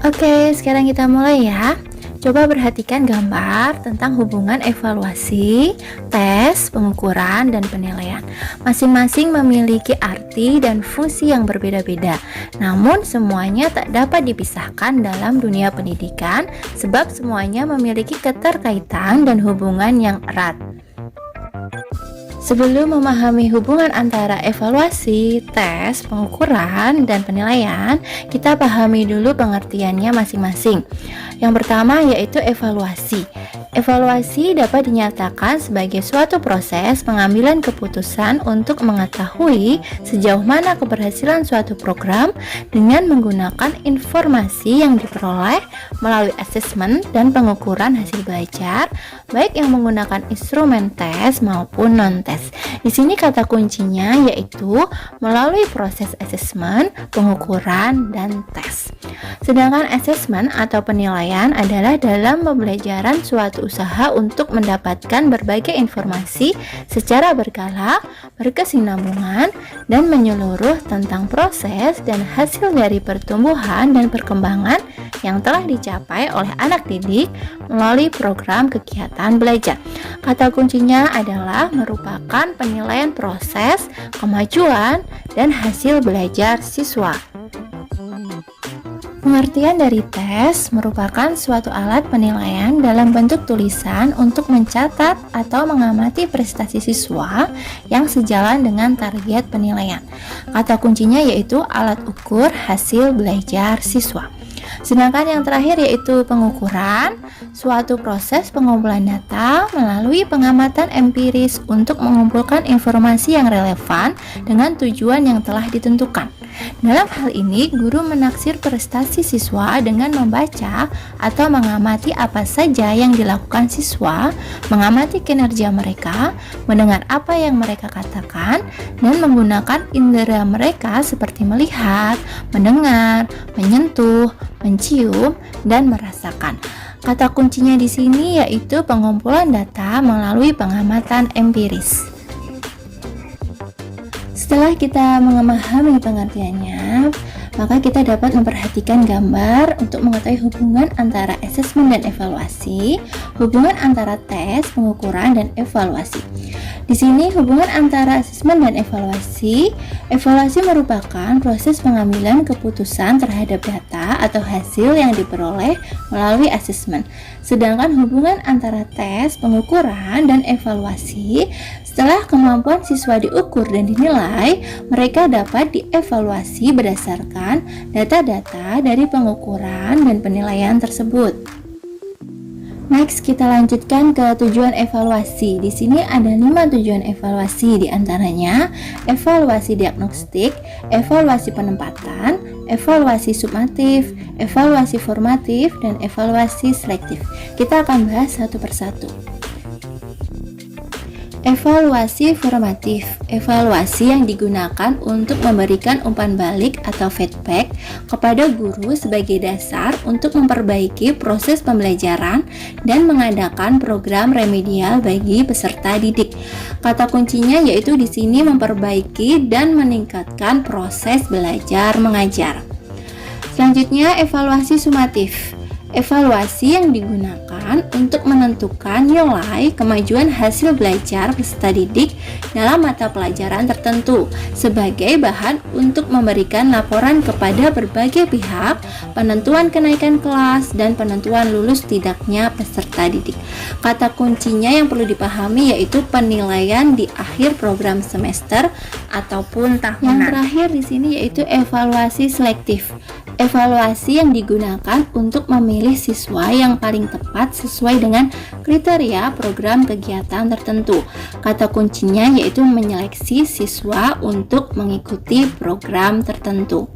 Oke, sekarang kita mulai ya. Coba perhatikan gambar tentang hubungan evaluasi, tes, pengukuran, dan penilaian. Masing-masing memiliki arti dan fungsi yang berbeda-beda. Namun semuanya tak dapat dipisahkan dalam dunia pendidikan sebab semuanya memiliki keterkaitan dan hubungan yang erat. Sebelum memahami hubungan antara evaluasi, tes, pengukuran, dan penilaian, kita pahami dulu pengertiannya masing-masing. Yang pertama yaitu evaluasi. Evaluasi dapat dinyatakan sebagai suatu proses pengambilan keputusan untuk mengetahui sejauh mana keberhasilan suatu program dengan menggunakan informasi yang diperoleh melalui asesmen dan pengukuran hasil belajar, baik yang menggunakan instrumen tes maupun non-tes. Di sini kata kuncinya yaitu melalui proses asesmen, pengukuran, dan tes. Sedangkan asesmen atau penilaian adalah dalam pembelajaran suatu usaha untuk mendapatkan berbagai informasi secara berkala, berkesinambungan, dan menyeluruh tentang proses dan hasil dari pertumbuhan dan perkembangan yang telah dicapai oleh anak didik melalui program kegiatan belajar. Kata kuncinya adalah merupakan penilaian proses, kemajuan, dan hasil belajar siswa. Pengertian dari tes merupakan suatu alat penilaian dalam bentuk tulisan untuk mencatat atau mengamati prestasi siswa yang sejalan dengan target penilaian. Kata kuncinya yaitu alat ukur hasil belajar siswa. Sedangkan yang terakhir yaitu pengukuran, suatu proses pengumpulan data melalui pengamatan empiris untuk mengumpulkan informasi yang relevan dengan tujuan yang telah ditentukan. Dalam hal ini, guru menaksir prestasi siswa dengan membaca atau mengamati apa saja yang dilakukan siswa, mengamati kinerja mereka, mendengar apa yang mereka katakan, dan menggunakan indera mereka seperti melihat, mendengar, menyentuh, mencium, dan merasakan. Kata kuncinya di sini yaitu pengumpulan data melalui pengamatan empiris. Setelah kita memahami pengertiannya, maka kita dapat memperhatikan gambar untuk mengetahui hubungan antara asesmen dan evaluasi, hubungan antara tes, pengukuran, dan evaluasi. Di sini hubungan antara asesmen dan evaluasi merupakan proses pengambilan keputusan terhadap data atau hasil yang diperoleh melalui asesmen. Sedangkan hubungan antara tes, pengukuran, dan evaluasi, setelah kemampuan siswa diukur dan dinilai, mereka dapat dievaluasi berdasarkan data-data dari pengukuran dan penilaian tersebut. Next, kita lanjutkan ke tujuan evaluasi. Di sini ada 5 tujuan evaluasi, di antaranya evaluasi diagnostik, evaluasi penempatan, evaluasi sumatif, evaluasi formatif, dan evaluasi selektif. Kita akan bahas satu persatu. Evaluasi formatif, evaluasi yang digunakan untuk memberikan umpan balik atau feedback kepada guru sebagai dasar untuk memperbaiki proses pembelajaran dan mengadakan program remedial bagi peserta didik. Kata kuncinya yaitu di sini memperbaiki dan meningkatkan proses belajar mengajar. Selanjutnya, evaluasi sumatif. Evaluasi yang digunakan untuk menentukan nilai kemajuan hasil belajar peserta didik dalam mata pelajaran tertentu sebagai bahan untuk memberikan laporan kepada berbagai pihak, penentuan kenaikan kelas, dan penentuan lulus tidaknya peserta didik. Kata kuncinya yang perlu dipahami yaitu penilaian di akhir program semester ataupun tahunan. Yang terakhir di sini yaitu evaluasi selektif. Evaluasi yang digunakan untuk memilih siswa yang paling tepat sesuai dengan kriteria program kegiatan tertentu. Kata kuncinya yaitu menyeleksi siswa untuk mengikuti program tertentu.